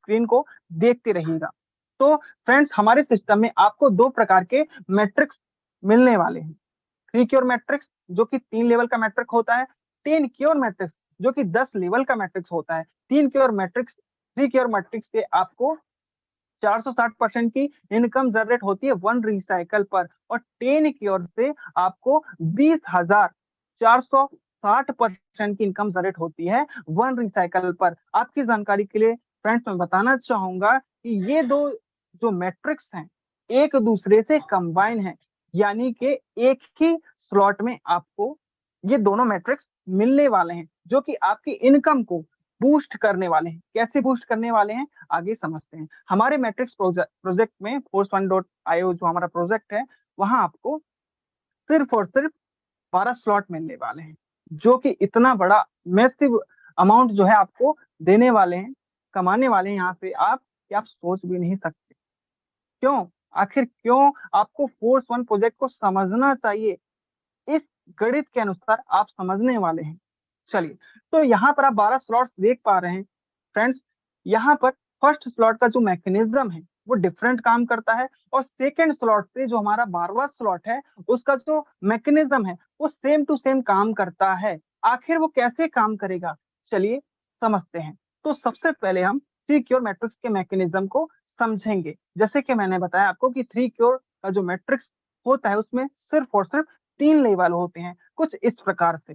Screen को देखते रहिएगा। तो फ्रेंड्स, हमारे सिस्टम में आपको दो प्रकार के मैट्रिक्स मिलने वाले हैं। 3 क्योर मैट्रिक्स जो कि 3 लेवल का मैट्रिक होता है, 10 क्योर मैट्रिक्स जो कि 10 लेवल का मैट्रिक्स होता है। 3 क्योर मैट्रिक्स 3 क्योर मैट्रिक्स से आपको 460% की इनकम जनरेट होती है वन रिसाइकल पर, और 10 क्योर से आपको 20,460% की इनकम जनरेट होती है वन रिसाइकल पर। आपकी जानकारी के लिए फ्रेंड्स मैं बताना चाहूंगा कि ये दो जो मैट्रिक्स हैं एक दूसरे से कंबाइन है, यानी कि एक ही स्लॉट में आपको ये दोनों मैट्रिक्स मिलने वाले हैं, जो कि आपकी इनकम को बूस्ट करने वाले हैं। कैसे बूस्ट करने वाले हैं आगे समझते हैं। हमारे मैट्रिक्स प्रोजेक्ट में force1.io जो हमारा प्रोजेक्ट है, वहां आपको सिर्फ और सिर्फ 12 स्लॉट मिलने वाले हैं, जो कि इतना बड़ा मैसिव अमाउंट जो है आपको देने वाले हैं, कमाने वाले हैं यहाँ से आप, कि आप सोच भी नहीं सकते। क्यों? आखिर क्यों आपको फोर्स वन प्रोजेक्ट को समझना चाहिए, इस गणित के अनुसार आप समझने वाले हैं। चलिए, तो यहाँ पर आप 12 स्लॉट्स देख पा रहे हैं फ्रेंड्स। यहाँ पर फर्स्ट स्लॉट का जो मैकेनिज्म है वो डिफरेंट काम करता है, और सेकेंड स्लॉट से जो हमारा 12वां स्लॉट है उसका जो मैकेनिज्म है वो सेम टू सेम काम करता है। आखिर वो कैसे काम करेगा, चलिए समझते हैं। तो सबसे पहले हम थ्री क्योर मैट्रिक्स के मैकेनिज्म को समझेंगे। जैसे कि मैंने बताया आपको कि थ्री क्योर का जो मैट्रिक्स होता है उसमें सिर्फ और सिर्फ 3 लेवल होते हैं, कुछ इस प्रकार से,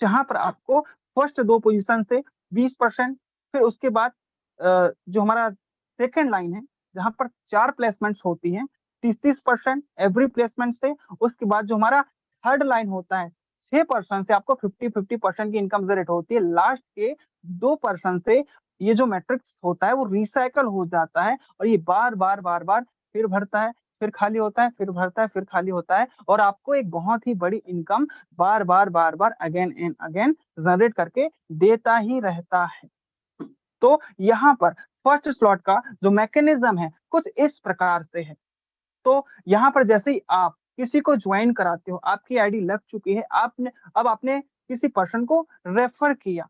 जहां पर आपको फर्स्ट दो पोजीशन से 20%, फिर उसके बाद जो हमारा सेकेंड लाइन है जहां पर 4 प्लेसमेंट्स होती हैं 30-30% एवरी प्लेसमेंट से, उसके बाद जो हमारा थर्ड लाइन होता है 6% से आपको 50-50% की इनकम जनरेट होती है। लास्ट के 2% से ये जो मैट्रिक्स होता है वो रिसाइकल हो जाता है, और ये बार बार बार बार फिर भरता है, फिर खाली होता है, फिर भरता है, फिर खाली होता है, और आपको एक बहुत ही बड़ी income bar bar again and again generate करके देता ही रहता है। तो यहाँ पर फर्स्ट स्लॉट का जो मैकेनिज्म है कुछ इस प्रकार से है। तो यहाँ पर जैसे ही आप किसी को ज्वाइन कराते हो, आपकी आईडी लग चुकी है, आपने किसी पर्सन को रेफर किया।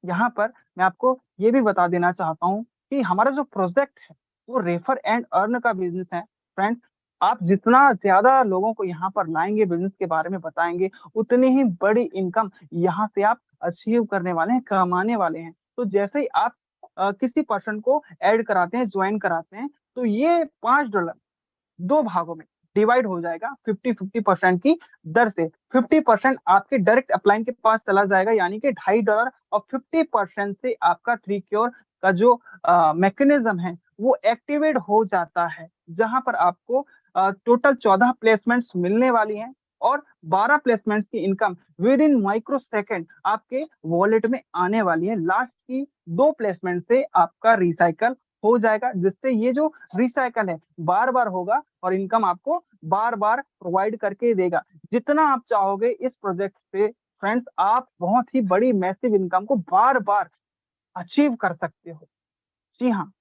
यहाँ पर मैं आपको ये भी बता देना चाहता हूँ कि हमारा जो प्रोजेक्ट है वो रेफर एंड अर्न का बिजनेस है फ्रेंड्स। आप जितना ज्यादा लोगों को यहाँ पर लाएंगे, बिजनेस के बारे में बताएंगे, उतनी ही बड़ी इनकम यहाँ से आप अचीव करने वाले हैं, कमाने वाले हैं। तो जैसे ही आप किसी पर्सन को ऐड कराते हैं, ज्वाइन कराते हैं, तो ये $5 दो भागों में डिवाइड हो जाएगा 50-50% की दर से। 50% आपके डायरेक्ट अपलाइन के पास चला जाएगा, यानी कि $2.5, और 50% से आपका थ्री क्योर का जो मैकेनिज्म है वो एक्टिवेट हो जाता है, जहां पर आपको टोटल 14 प्लेसमेंट्स मिलने वाली हैं, और 12 प्लेसमेंट्स की income with in micro second आपके वॉलेट में आने वाली है। लास्ट की 2 प्लेसमेंट से आपका रिसाइकल हो जाएगा, जिससे ये जो रिसाइकल है बार बार होगा और इनकम आपको बार बार प्रोवाइड करके देगा। जितना आप चाहोगे इस प्रोजेक्ट से फ्रेंड्स, आप बहुत ही बड़ी मैसिव इनकम को बार बार अचीव कर सकते हो। जी हाँ,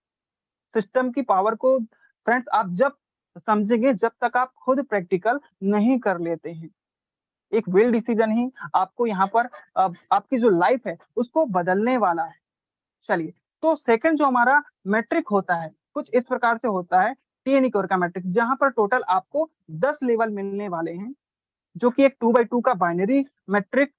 सिस्टम की पावर को फ्रेंड्स आप जब समझेंगे, जब तक आप खुद प्रैक्टिकल नहीं कर लेते हैं। एक वेल डिसीजन ही आपको यहाँ पर आपकी जो लाइफ है उसको बदलने वाला है। चलिए, तो सेकंड जो हमारा मैट्रिक होता है कुछ इस प्रकार से होता है, टी का मैट्रिक, जहां पर टोटल आपको 10 लेवल मिलने वाले हैं, जो कि एक 2x2 का बाइनरी मैट्रिक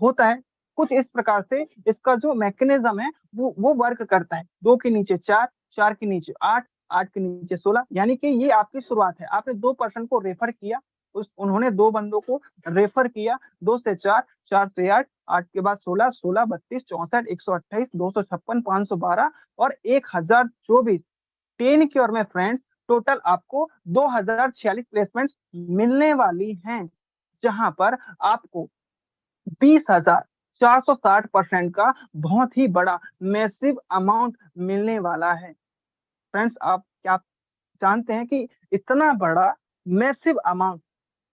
होता है। कुछ इस प्रकार से इसका जो मैकेनिज्म है वो वर्क करता है। 2 के नीचे 4, 4 के नीचे 8, 8 के नीचे 16, यानी कि ये आपकी शुरुआत है। आपने 2 पर्सन को रेफर किया, उन्होंने 2 बंदों को रेफर किया, 2 से 4, 4 से 8, 8 के बाद 16, 16, 32, 64, 128, 256, 512 और 1024। 10 की ओर में फ्रेंड्स टोटल आपको 2046 प्लेसमेंट्स मिलने वाली हैं, जहां पर आपको 20,460% का बहुत ही बड़ा मैसिव अमाउंट मिलने वाला है। फ्रेंड्स, आप क्या जानते हैं कि इतना बड़ा मैसिव अमाउंट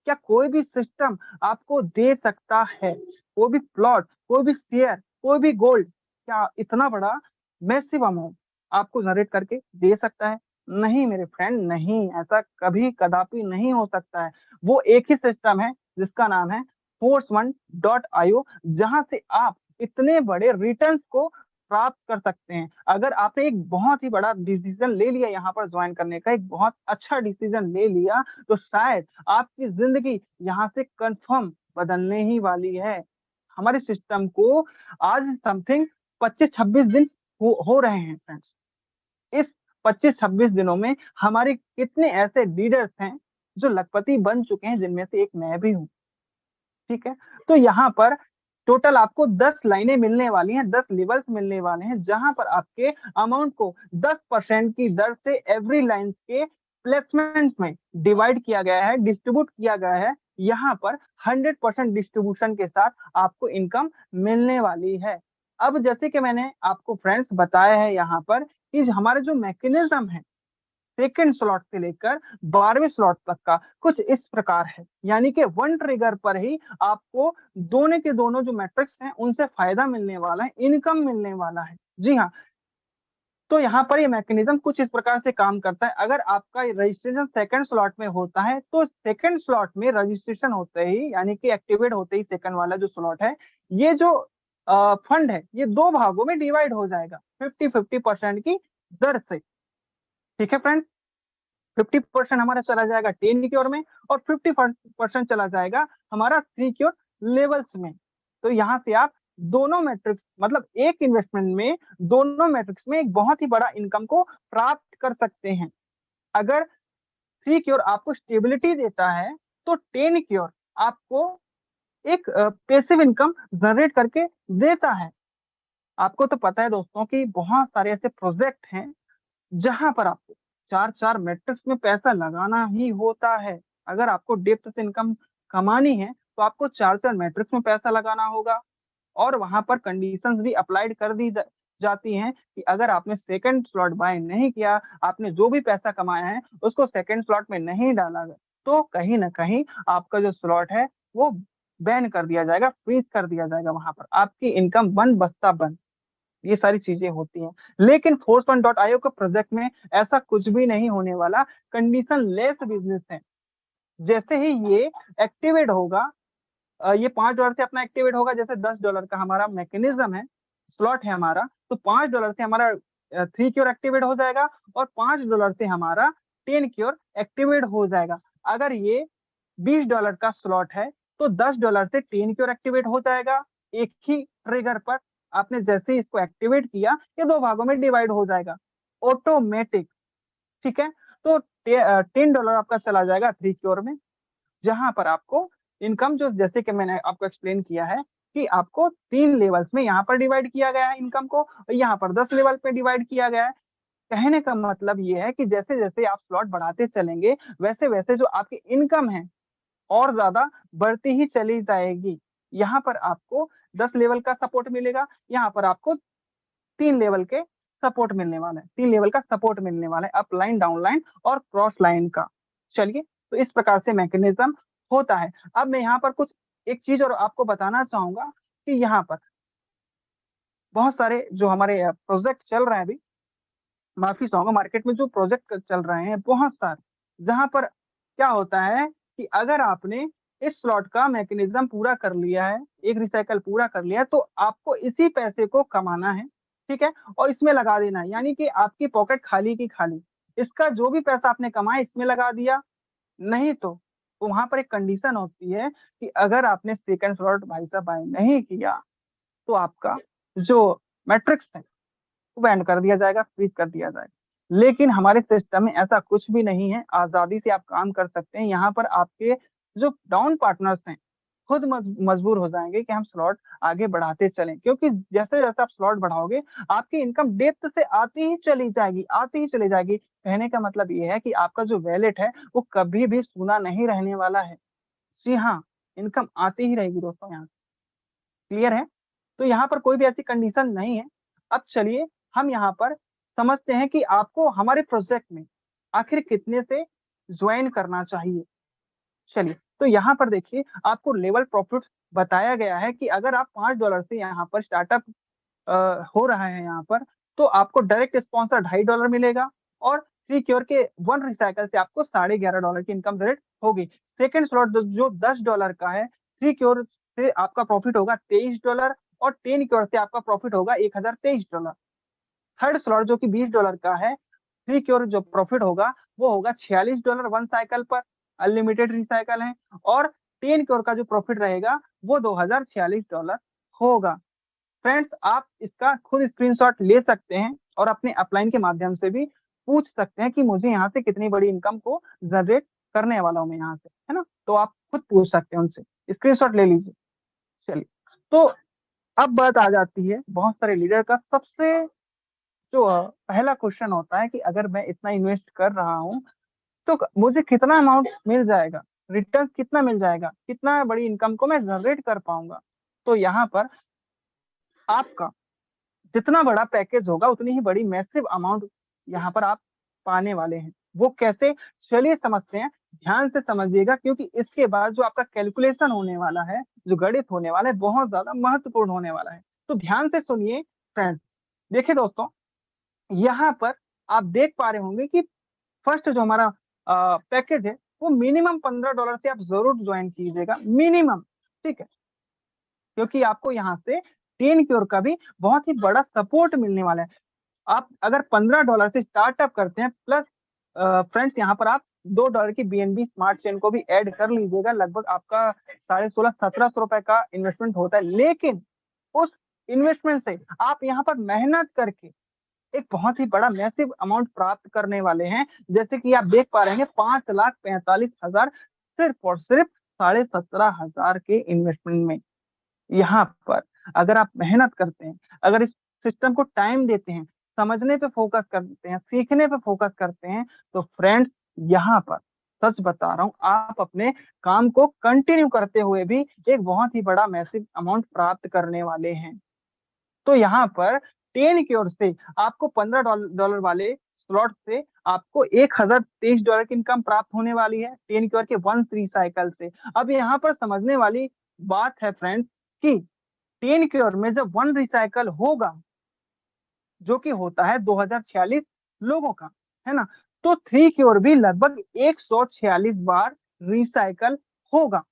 क्या कोई भी सिस्टम आपको दे सकता है? कोई भी प्लॉट, कोई भी शेयर, कोई भी गोल्ड, क्या इतना बड़ा मैसिव अमाउंट आपको जनरेट करके दे सकता है? नहीं मेरे फ्रेंड, नहीं, ऐसा कभी कदापि नहीं हो सकता है। वो एक ही सिस्टम है जिसका नाम है force1.io, जहां से आप इतने बड़े रिटर्न्स को प्राप्त कर सकते हैं। अगर आपने एक बहुत ही बड़ा डिसीजन ले लिया यहाँ पर ज्वाइन करने का, एक बहुत अच्छा डिसीजन ले लिया, तो शायद आपकी जिंदगी यहाँ से कंफर्म बदलने ही वाली है। हमारे सिस्टम को आज समथिंग 25-26 दिन हो रहे हैं फ्रेंड्स। इस 25-26 दिनों में हमारे कितने ऐसे लीडर्स हैं जो लखपति बन चुके हैं, जिनमें से एक मैं भी हूँ। ठीक है, तो यहाँ पर टोटल आपको 10 लाइनें मिलने वाली हैं, 10 लेवल्स मिलने वाले हैं, जहां पर आपके अमाउंट को 10% की दर से एवरी लाइन के प्लेसमेंट में डिवाइड किया गया है, डिस्ट्रीब्यूट किया गया है। यहाँ पर 100% डिस्ट्रीब्यूशन के साथ आपको इनकम मिलने वाली है। अब जैसे कि मैंने आपको फ्रेंड्स बताया है यहाँ पर कि हमारे जो मैकेनिज्म है सेकेंड स्लॉट से लेकर 12वें स्लॉट तक का कुछ इस प्रकार है, यानी कि वन ट्रिगर पर ही आपको दोनों के दोनों जो मैट्रिक्स हैं उनसे फायदा मिलने वाला है, इनकम मिलने वाला है। जी हाँ, तो यहाँ पर ये मैकेनिज्म कुछ इस प्रकार से काम करता है। अगर आपका रजिस्ट्रेशन सेकंड स्लॉट में होता है तो सेकंड स्लॉट में रजिस्ट्रेशन होते ही, यानी कि एक्टिवेट होते ही सेकंड वाला जो स्लॉट है, ये जो फंड है ये दो भागों में डिवाइड हो जाएगा 50-50% की दर से। ठीक है फ्रेंड्स, 50% हमारा चला जाएगा 10 की ओर में और 50% चला जाएगा हमारा 3 की ओर लेवल्स में। तो यहाँ से आप दोनों मैट्रिक्स, मतलब एक इन्वेस्टमेंट में दोनों मैट्रिक्स में एक बहुत ही बड़ा इनकम को प्राप्त कर सकते हैं। अगर 3 की ओर आपको स्टेबिलिटी देता है तो 10 की ओर आपको एक पैसिव इनकम जनरेट करके देता है। आपको तो पता है दोस्तों कि बहुत सारे ऐसे प्रोजेक्ट हैं जहां पर आपको 4-4 मैट्रिक्स में पैसा लगाना ही होता है। अगर आपको डेप्थ से इनकम कमानी है तो आपको 4-4 मैट्रिक्स में पैसा लगाना होगा, और वहां पर कंडीशंस भी अप्लाइड कर दी जाती हैं कि अगर आपने सेकंड स्लॉट बाय नहीं किया, आपने जो भी पैसा कमाया है उसको सेकंड स्लॉट में नहीं डाला गया, तो कहीं ना कहीं आपका जो स्लॉट है वो बैन कर दिया जाएगा, फ्रीज कर दिया जाएगा, वहां पर आपकी इनकम बंद बस्ता बंद, ये सारी चीजें होती हैं। लेकिन force1.io के प्रोजेक्ट में ऐसा कुछ भी नहीं होने वाला, कंडीशन लेस बिजनेस है। जैसे ही ये एक्टिवेट होगा, ये $5 से अपना एक्टिवेट होगा, जैसे $10 का हमारा मैकेनिज्म है, स्लॉट है हमारा, तो $5 से हमारा 3 की ओर एक्टिवेट हो जाएगा और $5 से हमारा 10 की ओर एक्टिवेट हो जाएगा। अगर ये $20 का स्लॉट है तो $10 से 10 की ओर एक्टिवेट हो जाएगा एक ही ट्रिगर पर। आपने जैसे ही इसको एक्टिवेट किया, ये दो भागों में डिवाइड हो जाएगा ऑटोमेटिक। ठीक है, तो $10 आपका चला जाएगा 3 की ओर में, जहां पर आपको इनकम, जो जैसे कि मैंने आपको एक्सप्लेन किया है कि आपको 3 लेवल्स में यहाँ पर डिवाइड किया गया है इनकम को, और यहाँ पर 10 लेवल पे डिवाइड किया गया है। कहने का मतलब ये है कि जैसे जैसे आप स्लॉट बढ़ाते चलेंगे, वैसे वैसे जो आपकी इनकम है और ज्यादा बढ़ती ही चली जाएगी। यहाँ पर आपको 10 लेवल का सपोर्ट मिलेगा, यहाँ पर आपको 3 लेवल के सपोर्ट मिलने वाला है, 3 लेवल का सपोर्ट मिलने वाला है, अप लाइन, डाउन लाइन और क्रॉस लाइन का। चलिए, तो इस प्रकार से मैकेनिज्म होता है। अब मैं यहाँ पर कुछ एक चीज और आपको बताना चाहूंगा कि यहाँ पर बहुत सारे जो हमारे प्रोजेक्ट चल रहे हैं अभी, माफी चाहूंगा, मार्केट में जो प्रोजेक्ट चल रहे हैं बहुत सारे, जहां पर क्या होता है कि अगर आपने इस स्लॉट का मैकेनिज्म पूरा कर लिया है, एक रिसाइकल पूरा कर लिया है, तो आपको इसी पैसे को कमाना है। ठीक है, और इसमें लगा देना है, यानी कि आपकी पॉकेट खाली की खाली, इसका जो भी पैसा आपने कमाया इसमें लगा दिया। नहीं तो वहां पर एक कंडीशन होती है कि अगर आपने सेकंड स्लॉट भाई साहब बाय नहीं किया तो आपका जो मैट्रिक्स है बैंड कर दिया जाएगा, फ्रीज कर दिया जाएगा। लेकिन हमारे सिस्टम में ऐसा कुछ भी नहीं है, आजादी से आप काम कर सकते हैं। यहाँ पर आपके जो डाउन पार्टनर्स हैं खुद मजबूर हो जाएंगे कि हम स्लॉट आगे बढ़ाते चलें, क्योंकि जैसे जैसे आप स्लॉट बढ़ाओगे आपकी इनकम डेप्थ से आती ही चली जाएगी, आती ही चली जाएगी। कहने का मतलब ये है कि आपका जो वैलेट है वो कभी भी सूना नहीं रहने वाला है। जी हाँ, इनकम आती ही रहेगी दोस्तों यहाँ। क्लियर है? तो यहाँ पर कोई भी ऐसी कंडीशन नहीं है। अब चलिए हम यहाँ पर समझते हैं कि आपको हमारे प्रोजेक्ट में आखिर कितने से ज्वाइन करना चाहिए। चलिए, तो यहाँ पर देखिए आपको लेवल प्रॉफिट बताया गया है कि अगर आप $5 से यहाँ पर स्टार्टअप हो रहा है यहाँ पर, तो आपको डायरेक्ट स्पॉन्सर $2.5 मिलेगा, और थ्री क्योर के वन रिसाइकल से आपको $11.5 की इनकम जनरेट होगी। सेकेंड स्लॉट जो $10 का है, थ्री क्योर से आपका प्रॉफिट होगा $23, और 10 की ओर से आपका प्रॉफिट होगा $1023। थर्ड स्लॉट जो कि $20 का है, 3 की ओर जो प्रॉफिट होगा वो होगा $46 वन साइकिल पर, अनलिमिटेड रिसाइकल है। और 10 की ओर का जो प्रॉफिट रहेगा वो $2046 होगा। फ्रेंड्स, आप इसका खुद स्क्रीनशॉट ले सकते हैं और अपने अपलाइन के माध्यम से भी पूछ सकते हैं कि मुझे यहाँ से कितनी बड़ी इनकम को जनरेट करने वाला हूँ मैं यहाँ से, है ना। तो आप खुद पूछ सकते हैं उनसे, स्क्रीनशॉट ले लीजिए। चलिए, तो अब बात आ जाती है बहुत सारे लीडर का सबसे जो पहला क्वेश्चन होता है कि अगर मैं इतना इन्वेस्ट कर रहा हूँ तो मुझे कितना अमाउंट मिल जाएगा, रिटर्न कितना मिल जाएगा, कितना बड़ी इनकम को मैं जनरेट कर पाऊंगा। तो यहाँ पर आपका जितना बड़ा पैकेज होगा उतनी ही बड़ी मैसिव अमाउंट यहाँ पर आप पाने वाले हैं। वो कैसे, चलिए समझते हैं। ध्यान से समझिएगा, क्योंकि इसके बाद जो आपका कैलकुलेशन होने वाला है, जो गणित होने वाला है, बहुत ज्यादा महत्वपूर्ण होने वाला है। तो ध्यान से सुनिए फ्रेंड्स। देखिए दोस्तों, यहाँ पर आप देख पा रहे होंगे कि फर्स्ट जो हमारा पैकेज है वो मिनिमम $15 से आप जरूर ज्वाइन कीजिएगा, मिनिमम। ठीक है, क्योंकि आपको यहाँ से 10 की ओर का भी बहुत ही बड़ा सपोर्ट मिलने वाला है। आप अगर $15 से स्टार्टअप करते हैं, प्लस फ्रेंड्स यहाँ पर आप $2 की BNB स्मार्ट चेन को भी ऐड कर लीजिएगा, लगभग आपका 1650-1700 रुपए का इन्वेस्टमेंट होता है। लेकिन उस इन्वेस्टमेंट से आप यहाँ पर मेहनत करके एक बहुत ही बड़ा मैसिव अमाउंट प्राप्त करने वाले हैं। जैसे कि आप देख पा रहे हैं 5,45,000 सिर्फ और सिर्फ 17,500 के इन्वेस्टमेंट में। यहाँ पर अगर आप मेहनत करते हैं, अगर इस सिस्टम को टाइम देते हैं, समझने पे फोकस करते हैं, सीखने पे फोकस करते हैं, तो फ्रेंड्स यहाँ पर सच बता रहा हूँ, आप अपने काम को कंटिन्यू करते हुए भी एक बहुत ही बड़ा मैसिव अमाउंट प्राप्त करने वाले हैं। तो यहाँ पर 10 की ओर से आपको $15 वाले स्लॉट से आपको $1023 की इनकम प्राप्त होने वाली है, 10 की ओर के वन रिसाइकल से। अब यहाँ पर समझने वाली बात है फ्रेंड्स कि 10 की ओर में जब वन रिसाइकल होगा, जो कि होता है 2046 लोगों का, है ना, तो 3 की ओर भी लगभग 146 बार रिसाइकल होगा।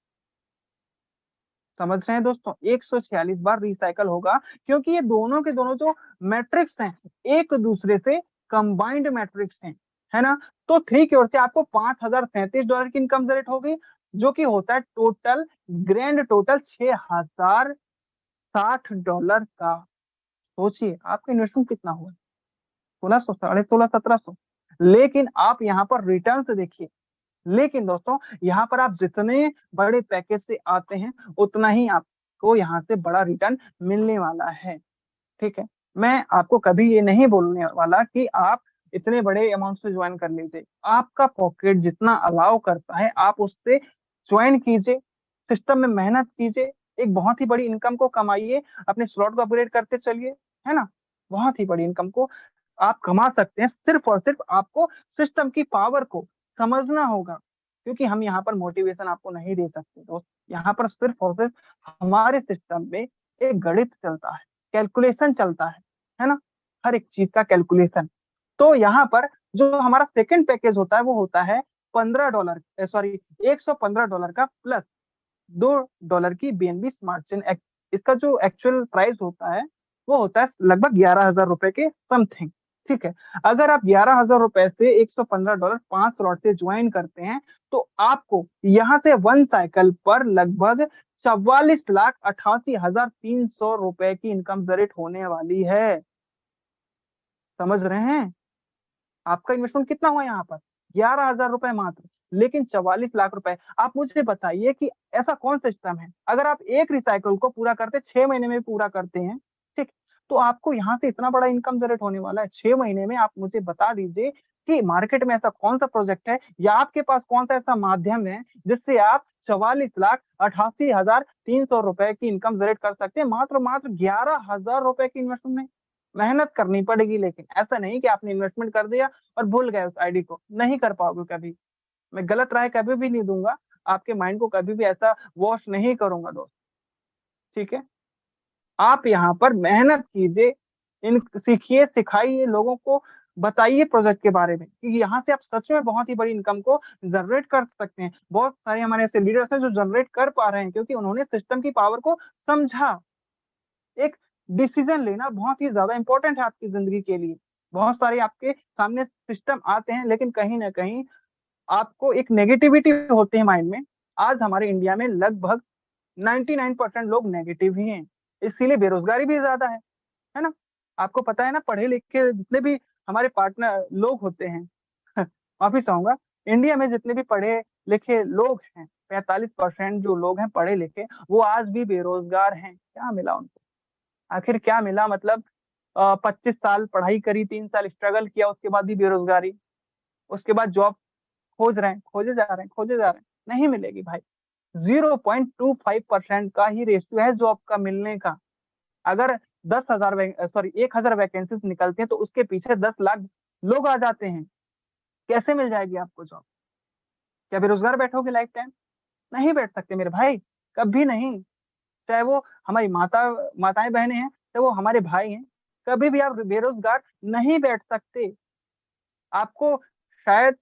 समझ रहे हैं दोस्तों, 146 बार रिसाइकल होगा, क्योंकि ये दोनों के दोनों जो मैट्रिक्स हैं एक दूसरे से कंबाइंड मैट्रिक्स हैं, है ना। तो 3 की ओर से आपको $5,037 की इनकम जनरेट होगी, जो कि होता है टोटल, ग्रैंड टोटल $6,060 का। सोचिए आपका इन्वेस्टमेंट कितना हुआ, 1600, 16,500, 1700। लेकिन आप यहाँ पर रिटर्न देखिए। लेकिन दोस्तों यहाँ पर आप जितने बड़े पैकेज से आते हैं उतना ही आपको यहाँ से बड़ा रिटर्न मिलने वाला है। ठीक है, मैं आपको कभी ये नहीं बोलने वाला कि आप इतने बड़े अमाउंट से ज्वाइन कर लीजिए। आपका पॉकेट जितना अलाउ करता है आप उससे ज्वाइन कीजिए, सिस्टम में मेहनत कीजिए, एक बहुत ही बड़ी इनकम को कमाइए, अपने स्लॉट को अपग्रेड करते चलिए, है ना। बहुत ही बड़ी इनकम को आप कमा सकते हैं। सिर्फ और सिर्फ आपको सिस्टम की पावर को समझना होगा, क्योंकि हम यहाँ पर मोटिवेशन आपको नहीं दे सकते दोस्त। यहाँ पर सिर्फ और सिर्फ हमारे सिस्टम में एक गणित चलता है, कैलकुलेशन चलता है ना, हर एक चीज का कैलकुलेशन। तो यहाँ पर जो हमारा सेकंड पैकेज होता है वो होता है $15, सॉरी $115 का, प्लस $2 की BNB स्मार्ट चेन। इसका जो एक्चुअल प्राइस होता है वो होता है लगभग 11,000 रुपए के समथिंग। ठीक है, अगर आप 11,000 रुपए से $115 5 स्लॉट से ज्वाइन करते हैं तो आपको यहाँ से वन साइकिल पर लगभग 44,88,300 रुपए की इनकम जनरेट होने वाली है। समझ रहे हैं, आपका इन्वेस्टमेंट कितना हुआ यहाँ पर, 11,000 रुपए मात्र, लेकिन 44 लाख रुपए। आप मुझे बताइए कि ऐसा कौन सिस्टम है, अगर आप एक रिसाइकल को पूरा करते 6 महीने में पूरा करते हैं, ठीक, तो आपको यहाँ से इतना बड़ा इनकम जनरेट होने वाला है 6 महीने में। आप मुझे बता दीजिए कि मार्केट में ऐसा कौन सा प्रोजेक्ट है या आपके पास कौन सा ऐसा माध्यम है जिससे आप 44,88,300 रुपए की इनकम जनरेट कर सकते हैं मात्र मात्र 11,000 रुपए की इन्वेस्टमेंट में। मेहनत करनी पड़ेगी, लेकिन ऐसा नहीं कि आपने इन्वेस्टमेंट कर दिया और भूल गए उस आईडी को, नहीं कर पाओगे कभी। मैं गलत राय कभी भी नहीं दूंगा, आपके माइंड को कभी भी ऐसा वॉश नहीं करूंगा दोस्त। ठीक है, आप यहाँ पर मेहनत कीजिए, इन सीखिए, सिखाइए, लोगों को बताइए प्रोजेक्ट के बारे में, क्योंकि यहाँ से आप सच में बहुत ही बड़ी इनकम को जनरेट कर सकते हैं। बहुत सारे हमारे ऐसे लीडर्स हैं जो जनरेट कर पा रहे हैं, क्योंकि उन्होंने सिस्टम की पावर को समझा। एक डिसीजन लेना बहुत ही ज्यादा इंपॉर्टेंट है आपकी जिंदगी के लिए। बहुत सारे आपके सामने सिस्टम आते हैं, लेकिन कहीं ना कहीं आपको एक नेगेटिविटी होती है माइंड में। आज हमारे इंडिया में लगभग 99% लोग नेगेटिव ही हैं, इसीलिए बेरोजगारी भी ज्यादा है ना। आपको पता है ना, पढ़े लिखे जितने भी हमारे पार्टनर लोग होते हैं माफी चाहूंगा, इंडिया में जितने भी पढ़े लिखे लोग हैं, 45% जो लोग हैं पढ़े लिखे, वो आज भी बेरोजगार हैं। क्या मिला उनको? आखिर क्या मिला? मतलब 25 साल पढ़ाई करी, 3 साल स्ट्रगल किया, उसके बाद भी बेरोजगारी। उसके बाद जॉब खोज रहे हैं, खोजे जा रहे हैं, खोजे जा रहे हैं, नहीं मिलेगी भाई। 0.25% का ही रेशियो है जॉब का मिलने का। अगर 10,000 सॉरी 1,000 वैकेंसीज निकलती हैं तो उसके पीछे 10 लाख लोग आ जाते हैं। कैसे मिल जाएगी आपको जॉब? क्या बेरोजगार बैठोगे लाइफ टाइम? नहीं बैठ सकते मेरे भाई, कभी नहीं। चाहे वो हमारी माताएं बहनें हैं, चाहे वो हमारे भाई हैं, कभी भी आप बेरोजगार नहीं बैठ सकते। आपको शायद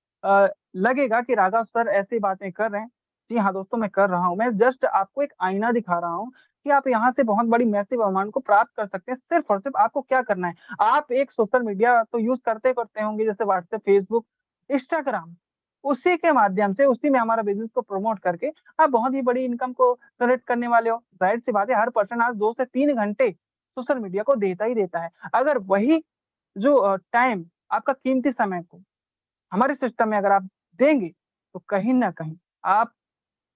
लगेगा कि राघव सर ऐसी बातें कर रहे हैं। जी हाँ दोस्तों, मैं कर रहा हूँ। मैं जस्ट आपको एक आईना दिखा रहा हूँ कि आप यहाँ से बहुत बड़ी मैसिव अमाउंट को प्राप्त कर सकते हैं। सिर्फ और सिर्फ आपको क्या करना है, आप एक सोशल मीडिया तो यूज करते करते होंगे, जैसे व्हाट्सएप, फेसबुक, इंस्टाग्राम। उसी के माध्यम से, उसी में हमारा बिजनेस को प्रमोट करके आप बहुत ही बड़ी इनकम को जनरेट करने वाले हो। जाहिर सी बात है, हर पर्सन आज 2 से 3 घंटे सोशल मीडिया को देता ही देता है। अगर वही जो टाइम, आपका कीमती समय को हमारे सिस्टम में अगर आप देंगे, तो कहीं ना कहीं आप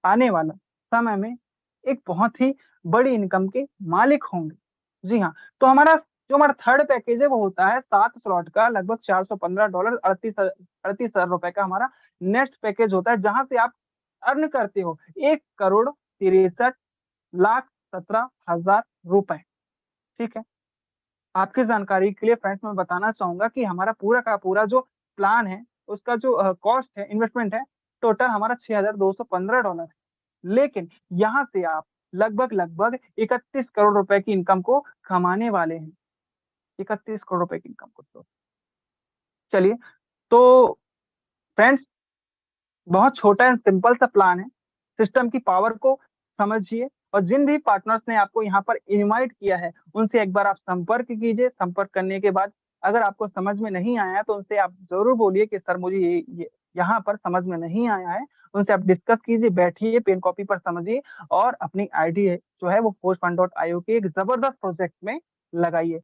आने वाला समय में एक बहुत ही बड़ी इनकम के मालिक होंगे। जी हाँ। तो हमारा थर्ड पैकेज है, वो होता है 7 स्लॉट का, लगभग $415, 38,000 रुपए का हमारा नेक्स्ट पैकेज होता है, जहां से आप अर्न करते हो 1,63,17,000 रुपए। ठीक है। आपकी जानकारी के लिए फ्रेंड्स मैं बताना चाहूंगा कि हमारा पूरा का पूरा जो प्लान है, उसका जो कॉस्ट है, इन्वेस्टमेंट है, टोटल हमारा $6,215 है। लेकिन यहाँ से आप लगभग लगभग 31 करोड़ रुपए की इनकम को कमाने वाले हैं। 31 करोड़ रुपए की इनकम को। तो चलिए, तो फ्रेंड्स, बहुत छोटा एंड सिंपल सा प्लान है। सिस्टम की पावर को समझिए, और जिन भी पार्टनर्स ने आपको यहाँ पर इनवाइट किया है, उनसे एक बार आप संपर्क कीजिए। संपर्क करने के बाद अगर आपको समझ में नहीं आया है, तो उनसे आप जरूर बोलिए कि सर मुझे ये यहाँ पर समझ में नहीं आया है। उनसे आप डिस्कस कीजिए, बैठिए, पेन कॉपी पर समझिए, और अपनी आईडी जो है वो खोजफंड.io के एक जबरदस्त प्रोजेक्ट में लगाइए।